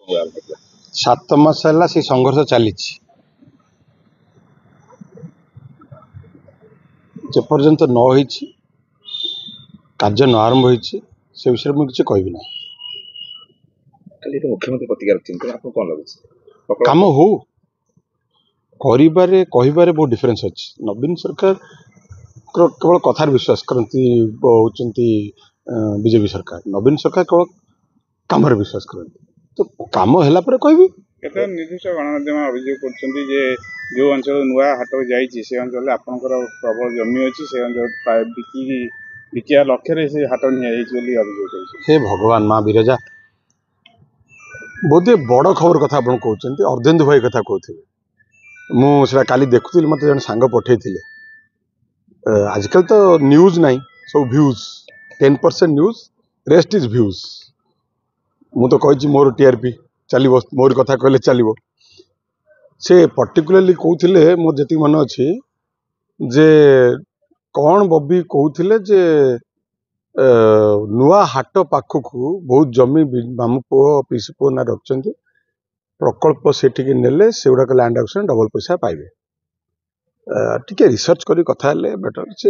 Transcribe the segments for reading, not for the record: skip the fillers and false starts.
7 ମାସ ହେଲା ସେ ସଂଘର୍ଷ ଚାଲିଛି। ଯେପର୍ଯ୍ୟନ୍ତ ନ ହେଇଛି କାର୍ଯ୍ୟ ନ ଆରମ୍ଭ ହେଇଛି ସେ ବିଷୟରେ ମୁଁ କିଛି କହିବି ନାହିଁ। ମୁଖ୍ୟମନ୍ତ୍ରୀ ପ୍ରତିକ୍ରିୟା ରଖିଛନ୍ତି, ଆପଣଙ୍କୁ କ'ଣ ଲାଗୁଛି? କାମ ହଉ କରିବାରେ କହିବାରେ ବହୁତ ଡିଫରେନ୍ସ ଅଛି। ନବୀନ ସରକାର କେବଳ କଥାରେ ବିଶ୍ୱାସ କରନ୍ତି ହେଉଛନ୍ତି ବିଜେପି ସରକାର। ନବୀନ ସରକାର କେବଳ କାମରେ ବିଶ୍ୱାସ କରନ୍ତି। ତ କାମ ହେଲା ପରେ କହିବି। କେତେ ନିର୍ଦ୍ଦିଷ୍ଟ ଗଣମାଧ୍ୟମ ଅଭିଯୋଗ କରୁଛନ୍ତି ଯେ ଯେଉଁ ଅଞ୍ଚଳ ନୂଆ ହାଟକୁ ଯାଇଛି ସେ ଅଞ୍ଚଳରେ ଆପଣଙ୍କର ପ୍ରବଳ ଜମି ଅଛି, ସେ ଅଞ୍ଚଳ ବିକିବା ଲକ୍ଷ୍ୟରେ ସେ ହାଟ ନିଆଯାଇଛି ବୋଲି ଅଭିଯୋଗ କରୁଛନ୍ତି। ହେ ଭଗବାନ ମା ବିରଜା, ବୋଧେ ବଡ଼ ଖବର କଥା ଆପଣ କହୁଛନ୍ତି, ଅର୍ଦ୍ଧେନ୍ଦୁ ଭାଇ କଥା କହୁଥିବେ। ମୁଁ ସେଟା କାଲି ଦେଖୁଥିଲି, ମୋତେ ଜଣେ ସାଙ୍ଗ ପଠେଇଥିଲେ। ଆଜିକାଲି ତ ନ୍ୟୁଜ୍ ନାହିଁ, ସବୁ views. 10% news, rest is views. ମୁଁ ତ କହିଛି ମୋର ଟିଆରପି ଚାଲିବ, ମୋର କଥା କହିଲେ ଚାଲିବ। ସେ ପର୍ଟିକୁଲାରଲି କହୁଥିଲେ, ମୋର ଯେତିକି ମନେ ଅଛି, ଯେ କ'ଣ ବବି କହୁଥିଲେ ଯେ ନୂଆ ହାଟ ପାଖକୁ ବହୁତ ଜମି ମାମୁ ପୁଅ ପିସି ପୁଅ ନା ରଖିଛନ୍ତି, ପ୍ରକଳ୍ପ ସେଠିକି ନେଲେ ସେଗୁଡ଼ାକ ଲ୍ୟାଣ୍ଡ ଆକ୍ୱିଜିସନ୍ ଡବଲ ପଇସା ପାଇବେ। ଟିକେ ରିସର୍ଚ୍ଚ କରି କଥା ହେଲେ ବେଟର। ସେ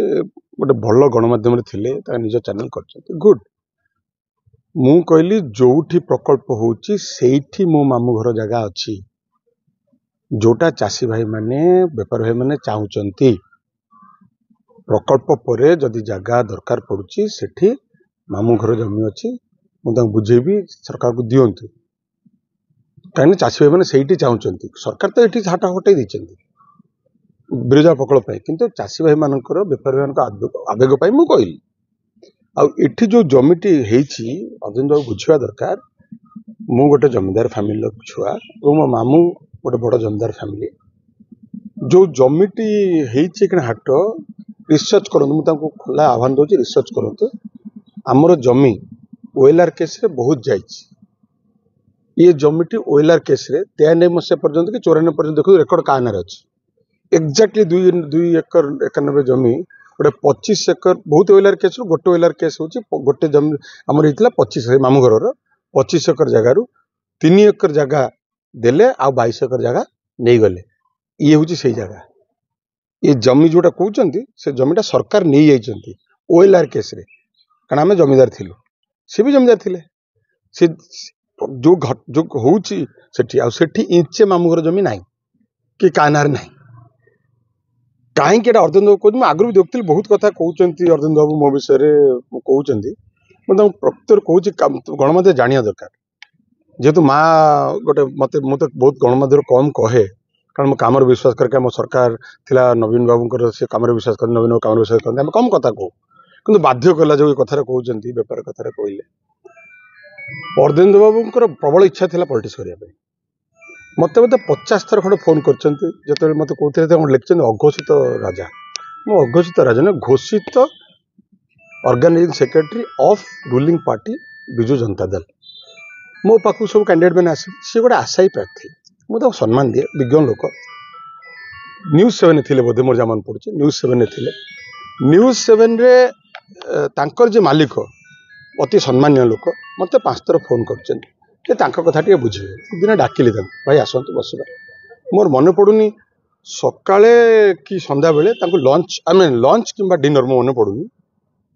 ଗୋଟେ ଭଲ ଗଣମାଧ୍ୟମରେ ଥିଲେ, ତାଙ୍କ ନିଜ ଚ୍ୟାନେଲ କରିଛନ୍ତି, ଗୁଡ୍। ମୁଁ କହିଲି ଯୋଉଠି ପ୍ରକଳ୍ପ ହେଉଛି ସେଇଠି ମୋ ମାମୁଁ ଘର ଜାଗା ଅଛି, ଯୋଉଟା ଚାଷୀ ଭାଇମାନେ ବେପାର ଭାଇମାନେ ଚାହୁଁଛନ୍ତି। ପ୍ରକଳ୍ପ ପରେ ଯଦି ଜାଗା ଦରକାର ପଡୁଛି ସେଠି ମାମୁଁ ଘର ଜମି ଅଛି, ମୁଁ ତାଙ୍କୁ ବୁଝେଇବି ସରକାରକୁ ଦିଅନ୍ତୁ। କାହିଁକି ଚାଷୀ ଭାଇମାନେ ସେଇଠି ଚାହୁଁଛନ୍ତି। ସରକାର ତ ଏଠି ହାଟ ହଟେଇ ଦେଇଛନ୍ତି ବିରଜା ପ୍ରକଳ୍ପ ପାଇଁ, କିନ୍ତୁ ଚାଷୀ ଭାଇମାନଙ୍କର ବେପାରୀ ମାନଙ୍କ ଆବେଗ ପାଇଁ ମୁଁ କହିଲି। ଆଉ ଏଠି ଯୋଉ ଜମିଟି ହେଇଛି ଅର୍ଜୁନ ବାବୁ ବୁଝିବା ଦରକାର, ମୁଁ ଗୋଟେ ଜମିଦାର ଫ୍ୟାମିଲିର ଛୁଆ ଏବଂ ମୋ ମାମୁଁ ଗୋଟେ ବଡ଼ ଜମିଦାର ଫ୍ୟାମିଲି। ଯୋଉ ଜମିଟି ହେଇଛି ଏখানে ହାଟ, ରିସର୍ଚ୍ଚ କରନ୍ତୁ। ମୁଁ ତାଙ୍କୁ ଖୋଲା ଆହ୍ୱାନ ଦଉଛି, ରିସର୍ଚ୍ଚ କରନ୍ତୁ। ଆମର ଜମି OLR କେସରେ ବହୁତ ଯାଇଛି। ये जमीटी OLR केसरे 93 मसीहा पर्यंत कि 94 पर्यंत देखो रेकर्ड का नारे अछि। एक्जाक्टली 2 एकर 91 जमी गोटे 25 एकर बहुत OLR केस गोटे OLR केस होची गोटे जमी हमर हितला 25 मामू घर रो 25 एकर जगह रु 3 एकर जगह देले आ 22 एकर जगह नहीं गले। ये होची सही जगह। ये जमी जोटा कहउचंती से जमीटा सरकार नहीं जाइचंती OLR केस रे, कारण आमे जमीदार थिलु, से भी जमीदार थिले। से जो होची सेठी आ सेठी इंचे मामू घर जमी नाही कि कानार नाही। कहीं अर्जुन बाबू कहते आगु भी देखती बहुत कथा कहते अर्जुन बाबू मो विषय कहते मुझे प्रकृतर कहूँ गणमाध्य जाना दरकार। जेहेतु माँ गोटे मत मुझे बहुत गणमाध्य कम कहे, कारण मो कम विश्वास करके मो सरकार थिला नवीन बाबू से कम विश्वास कर नवीन बाबू कम विश्वास करते आम कम कथा कहूँ, कि बाध्य कला जो कथा कहते बेपार कथा कहले। अर्धेंदु बाबू प्रबल इच्छा थी पॉलिटिक्स करने। मत 50 थर खंड फोन कर मत कहते लिखते अघोषित राजा। मो अघोषित राजा न घोषित organising secretary of ruling party Biju Janata Dal. मो पाखु सब कैंडिडेट मैंने आस सी गोटे आशायी प्रार्थी, मुझे सम्मान दिए, विज्ञ लोक। न्यूज 7 थे बोधे मोर जमान पड़े, न्यूज 7 थे। न्यूज 7 रे तांकर जे मालिक अति सम्मान्य लोक मत 5 थर फोन कर कथा टे बुझे। दिन डाकिली भाई आसतु बसवा। मोर मन पड़ुनी सकाळे कि संध्या बेले लंच आई मीन लंच कि डिनर मो मन पड़ुनी।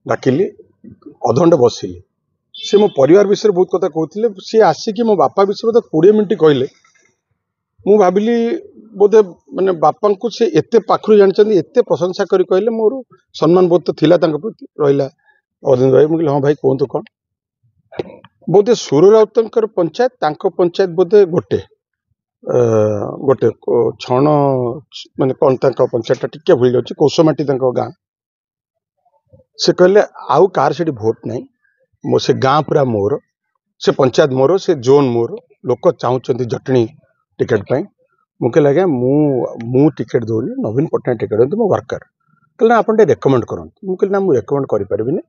डाकिली अधघंटे बसिली। से मो परिवार विषय बहुत कथा कहते, सी आसिक मो बापा विषय तो 20 मिनट कहले। मु भाविली बोधे माने बापा को से एते पाखरु जानछन, एते प्रशंसा करी कहले, मोर सम्मान बोध तो थिला तांका प्रति रहिला। अरविंद भाई मुझे हाँ भाई कहतु कौन बोधे सुर राउतर पंचायत पंचायत बोधे गोटे गोटे छण माने कौन पंचायत टिके भूल जाऊँ कौशमाटी गाँ। से कहले आउ कार से भोट नहीं, मो से गाँ पूरा मोर, से पंचायत मोर, से जोन मोर। लोक चाहते जटणी टिकेट पाई। मुझे लगे मु टिकेट दौनी, नवीन पट्टनायक टिकेट दे, मो वर्कर। कहले आप रेकमेंड करते। मुझे ना मुझे रेकमेंड करें,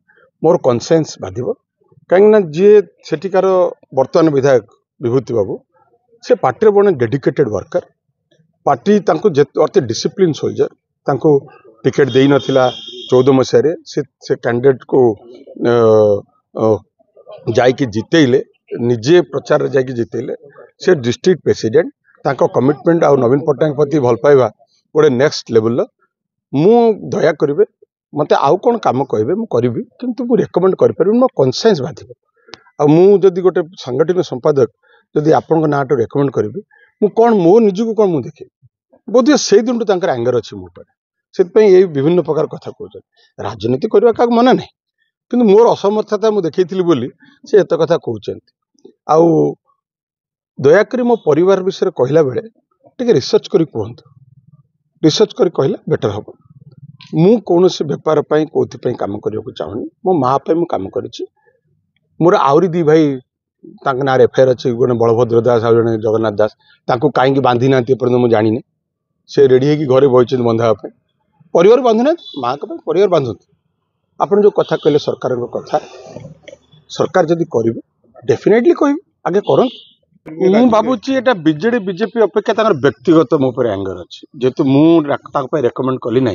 मोर कनसेंस बाधिब। कहीं जी सेठिकार बर्तमान विधायक विभूति बाबू से पार्टी बड़े डेडिकेटेड वर्कर। पार्टी अति डिसिप्लिन सोल्जर। टिकेट दे नथिला 14 मसीह से कैंडिडेट को जाइकी जितेले। निजे प्रचार जाकि जितेले से डिस्ट्रिक्ट प्रेसिडेंट तांको कमिटमेंट आ नवीन पट्टनायक प्रति भल पाइबा गोटे नेक्स्ट लेवल मु दया करेंगे मत आउ कौन काम कहे मुझे किंतु मु रेकमेंड करें मो कनसाइंस बाधिब आदि गोटे सांगठनिक संपादक जदि आपण ना रेकमेंड करी मु कौन मो निजक कौन मुझे देखे बोधे से दिन एंगर अच्छी मो पर से ये विभिन्न प्रकार कथा कहते राजनीति करने क्या मना नहीं किंतु मोर असमर्थता मुझे देखी बोली से एत कथा कहते आउ दयाकोरी मो परिवार विषय कहला बेले टिके रिसर्च करी कहतु रिसर्च करी कहले बेटर हम मु कौन से बेपार कौन काम करने चाहूनी मो माँ मु काम करी मोर आहरी दी भाई ना एफआईआर अच्छे गोटे बलभद्र दास आ जड़े जगन्नाथ दास कहीं बांधी ना पर्यटन मुझे जानी से रेडी होगी घरे बही बंधापे परिवार बांधु ना माँ का परिवार बांधते आपड़ जो कथा कहले सरकार कथा सरकार जदि करेंगे डेफिनेटली कह आगे कर मु भावुची एटा बीजेडी बीजेपी अपेक्षा व्यक्तिगत मो पर एंगर अच्छी जेहेतु मुझे रेकमेंड कली ना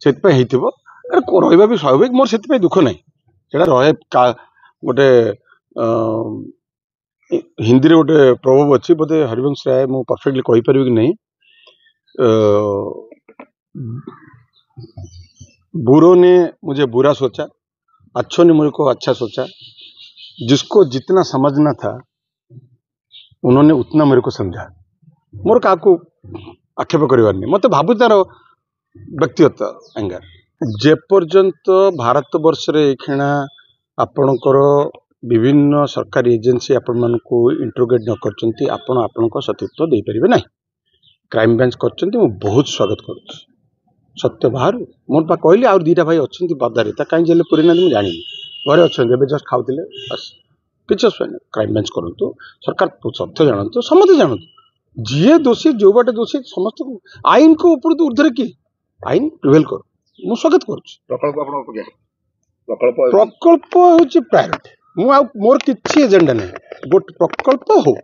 से रहा भी स्वाभाविक मोर से दुख ना रहे गोटे हिंदी रे गोटे प्रभाव अच्छी बोधे हरिवंश राय मु परफेक्टली कहीपर कि नहीं बुरों ने मुझे बुरा सोचा अच्छों ने मुझे को अच्छा सोचा जिसको जितना समझना था उन्होंने उतना मेरे को समझा मोर क्या आक्षेप करवार नहीं मत भावु तार व्यक्तिगत एंगर जेपर्यंत भारत वर्ष रे खेणा आपणकर विभिन्न सरकारी एजेंसी आपण मानक इंटरोगेट न करचंती आपण आपणक सतीत्व दे परिबे नहीं क्राइम ब्रांच करचंती मु बहुत स्वागत करूँ सत्य बाहर मोर पा कहली आ दीटा भाई अच्छा पदारे कहीं जेल पूरी ना जानी घरे अच्छा जस्ट खाऊले बस किसी असुविधा नहीं क्राइम ब्रांच करूँ सरकार सत्य जानतु समस्त जानतु जी दोषी जो बाटे दोषी समस्त आईन को ऊपर तो ऊर्धे किए आईन प्रिवेल कर मु स्वागत करुँ प्रकल्प हूँ प्रायोरिटी मोर किसी एजेंडा नहीं गोटे प्रकल्प हो